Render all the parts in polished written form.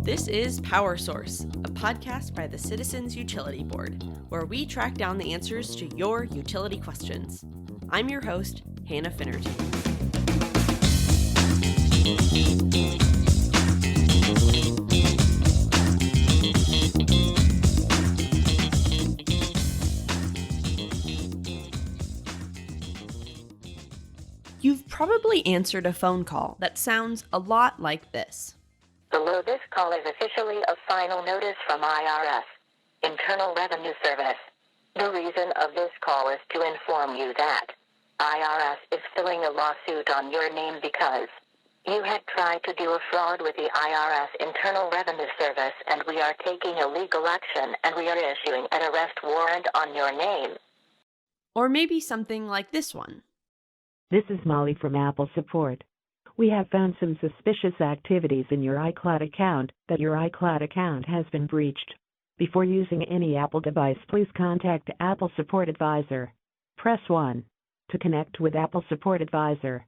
This is Power Source, a podcast by the Citizens Utility Board, where we track down the answers to your utility questions. I'm your host, Hannah Finnerty. You've probably answered a phone call that sounds a lot like this. Hello, this call is officially a final notice from IRS, Internal Revenue Service. The reason of this call is to inform you that IRS is filing a lawsuit on your name because you had tried to do a fraud with the IRS Internal Revenue Service, and we are taking a legal action and we are issuing an arrest warrant on your name. Or maybe something like this one. This is Molly from Apple Support. We have found some suspicious activities in your iCloud account that your iCloud account has been breached. Before using any Apple device, please contact Apple Support Advisor. Press 1 to connect with Apple Support Advisor.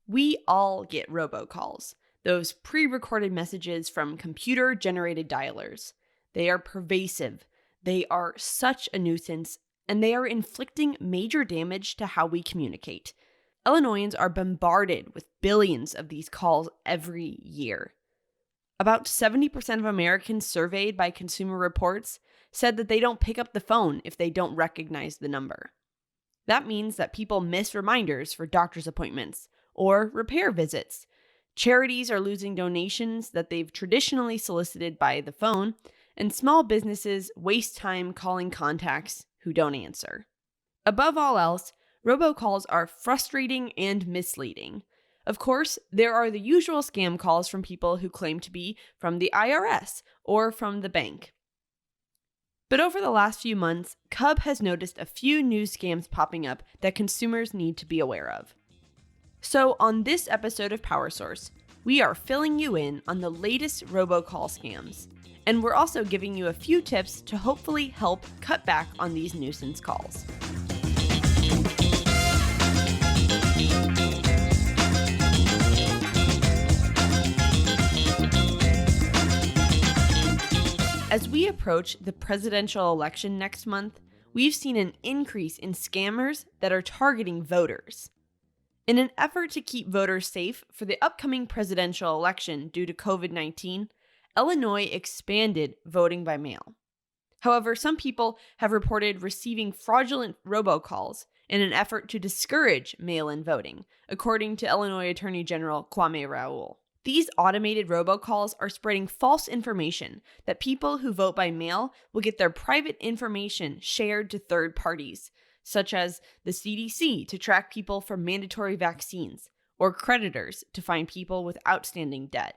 We all get robocalls, those pre-recorded messages from computer-generated dialers. They are pervasive, they are such a nuisance, and they are inflicting major damage to how we communicate. Illinoisans are bombarded with billions of these calls every year. About 70% of Americans surveyed by Consumer Reports said that they don't pick up the phone if they don't recognize the number. That means that people miss reminders for doctor's appointments or repair visits. Charities are losing donations that they've traditionally solicited by the phone, and small businesses waste time calling contacts who don't answer. Above all else, robocalls are frustrating and misleading. Of course, there are the usual scam calls from people who claim to be from the IRS or from the bank. But over the last few months, Cub has noticed a few new scams popping up that consumers need to be aware of. So on this episode of Power Source, we are filling you in on the latest robocall scams. And we're also giving you a few tips to hopefully help cut back on these nuisance calls. As we approach the presidential election next month, we've seen an increase in scammers that are targeting voters. In an effort to keep voters safe for the upcoming presidential election due to COVID-19, Illinois expanded voting by mail. However, some people have reported receiving fraudulent robocalls in an effort to discourage mail-in voting, according to Illinois Attorney General Kwame Raoul. These automated robocalls are spreading false information that people who vote by mail will get their private information shared to third parties, such as the CDC to track people for mandatory vaccines, or creditors to find people with outstanding debt.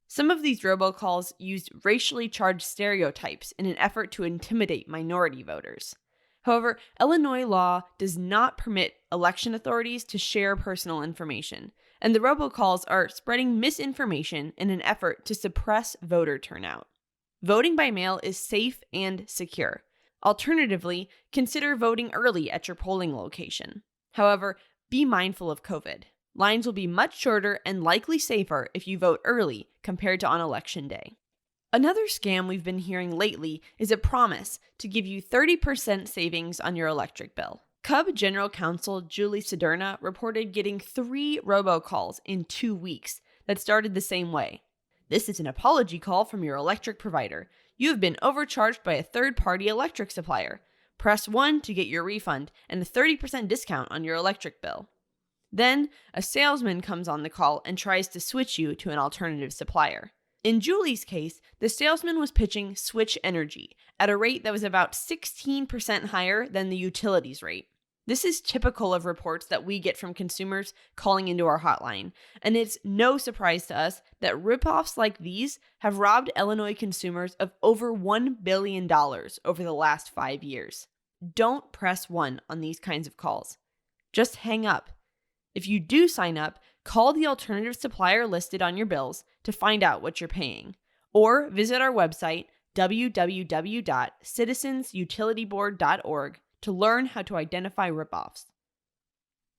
Some of these robocalls used racially charged stereotypes in an effort to intimidate minority voters. However, Illinois law does not permit election authorities to share personal information, and the robocalls are spreading misinformation in an effort to suppress voter turnout. Voting by mail is safe and secure. Alternatively, consider voting early at your polling location. However, be mindful of COVID. Lines will be much shorter and likely safer if you vote early compared to on election day. Another scam we've been hearing lately is a promise to give you 30% savings on your electric bill. Cub General Counsel Julie Sederna reported getting 3 robocalls in 2 weeks that started the same way. This is an apology call from your electric provider. You have been overcharged by a third-party electric supplier. Press 1 to get your refund and a 30% discount on your electric bill. Then, a salesman comes on the call and tries to switch you to an alternative supplier. In Julie's case, the salesman was pitching Switch Energy at a rate that was about 16% higher than the utilities rate. This is typical of reports that we get from consumers calling into our hotline, and it's no surprise to us that ripoffs like these have robbed Illinois consumers of over $1 billion over the last 5 years. Don't press 1 on these kinds of calls. Just hang up. If you do sign up, call the alternative supplier listed on your bills to find out what you're paying, or visit our website, www.citizensutilityboard.org, to learn how to identify ripoffs.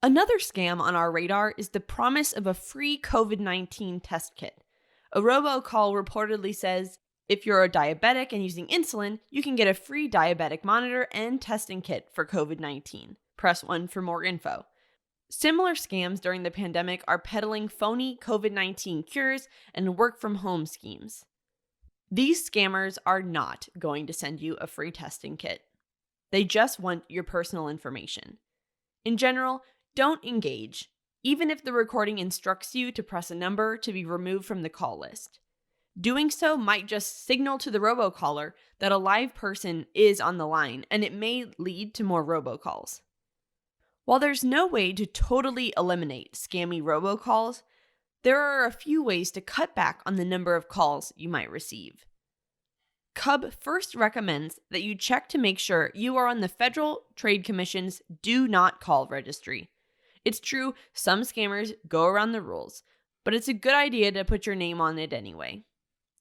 Another scam on our radar is the promise of a free COVID-19 test kit. A robocall reportedly says, if you're a diabetic and using insulin, you can get a free diabetic monitor and testing kit for COVID-19. Press 1 for more info. Similar scams during the pandemic are peddling phony COVID-19 cures and work-from-home schemes. These scammers are not going to send you a free testing kit. They just want your personal information. In general, don't engage, even if the recording instructs you to press a number to be removed from the call list. Doing so might just signal to the robocaller that a live person is on the line, and it may lead to more robocalls. While there's no way to totally eliminate scammy robocalls, there are a few ways to cut back on the number of calls you might receive. CUB first recommends that you check to make sure you are on the Federal Trade Commission's Do Not Call registry. It's true, some scammers go around the rules, but it's a good idea to put your name on it anyway.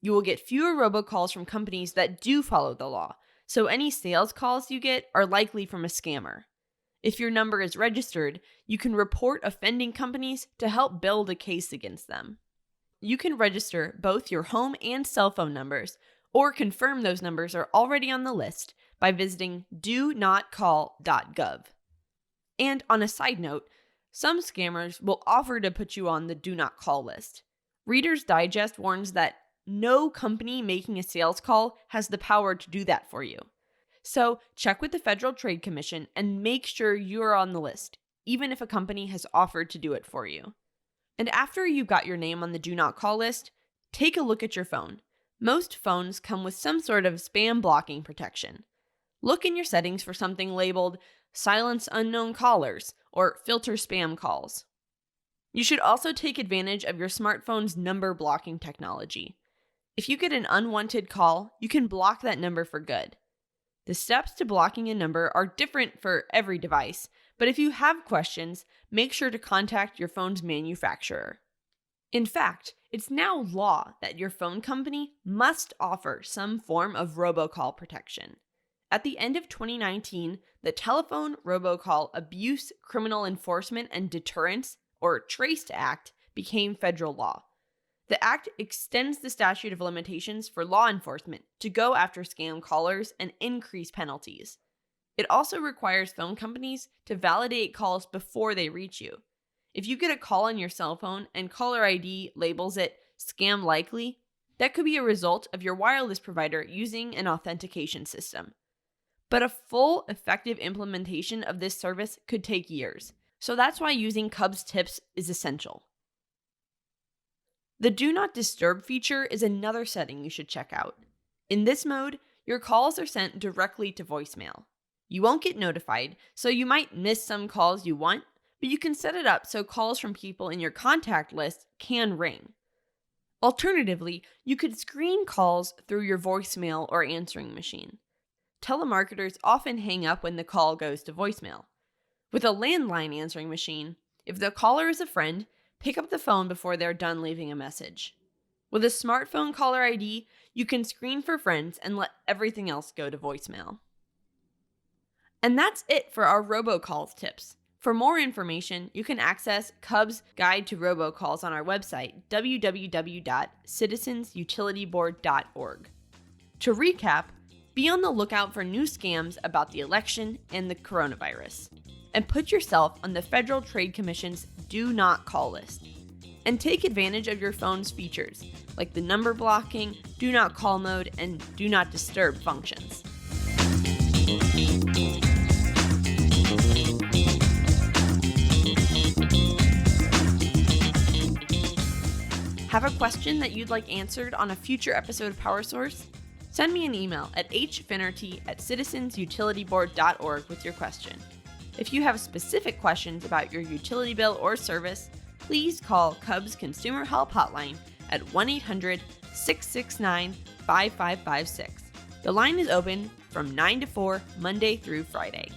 You will get fewer robocalls from companies that do follow the law, so any sales calls you get are likely from a scammer. If your number is registered, you can report offending companies to help build a case against them. You can register both your home and cell phone numbers, or confirm those numbers are already on the list by visiting donotcall.gov. And on a side note, some scammers will offer to put you on the Do Not Call list. Reader's Digest warns that no company making a sales call has the power to do that for you. So check with the Federal Trade Commission and make sure you are on the list, even if a company has offered to do it for you. And after you've got your name on the Do Not Call list, take a look at your phone. Most phones come with some sort of spam blocking protection. Look in your settings for something labeled Silence Unknown Callers or Filter Spam Calls. You should also take advantage of your smartphone's number blocking technology. If you get an unwanted call, you can block that number for good. The steps to blocking a number are different for every device, but if you have questions, make sure to contact your phone's manufacturer. In fact, it's now law that your phone company must offer some form of robocall protection. At the end of 2019, the Telephone Robocall Abuse, Criminal Enforcement and Deterrence, or TRACED Act, became federal law. The act extends the statute of limitations for law enforcement to go after scam callers and increase penalties. It also requires phone companies to validate calls before they reach you. If you get a call on your cell phone and caller ID labels it scam likely, that could be a result of your wireless provider using an authentication system. But a full, effective implementation of this service could take years, so that's why using CUB's tips is essential. The Do Not Disturb feature is another setting you should check out. In this mode, your calls are sent directly to voicemail. You won't get notified, so you might miss some calls you want, but you can set it up so calls from people in your contact list can ring. Alternatively, you could screen calls through your voicemail or answering machine. Telemarketers often hang up when the call goes to voicemail. With a landline answering machine, if the caller is a friend, pick up the phone before they're done leaving a message. With a smartphone caller ID, you can screen for friends and let everything else go to voicemail. And that's it for our robocalls tips. For more information, you can access CUB's Guide to Robocalls on our website, www.citizensutilityboard.org. To recap, be on the lookout for new scams about the election and the coronavirus. And put yourself on the Federal Trade Commission's Do Not Call list. And take advantage of your phone's features, like the number blocking, Do Not Call mode, and Do Not Disturb functions. Have a question that you'd like answered on a future episode of Power Source? Send me an email at hfinnerty@citizensutilityboard.org with your question. If you have specific questions about your utility bill or service, please call CUB's Consumer Help Hotline at 1-800-669-5556. The line is open from 9 to 4, Monday through Friday.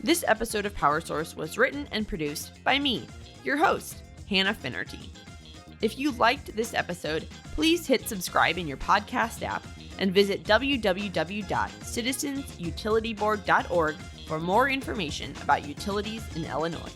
This episode of Power Source was written and produced by me, your host, Hannah Finnerty. If you liked this episode, please hit subscribe in your podcast app and visit www.citizensutilityboard.org for more information about utilities in Illinois.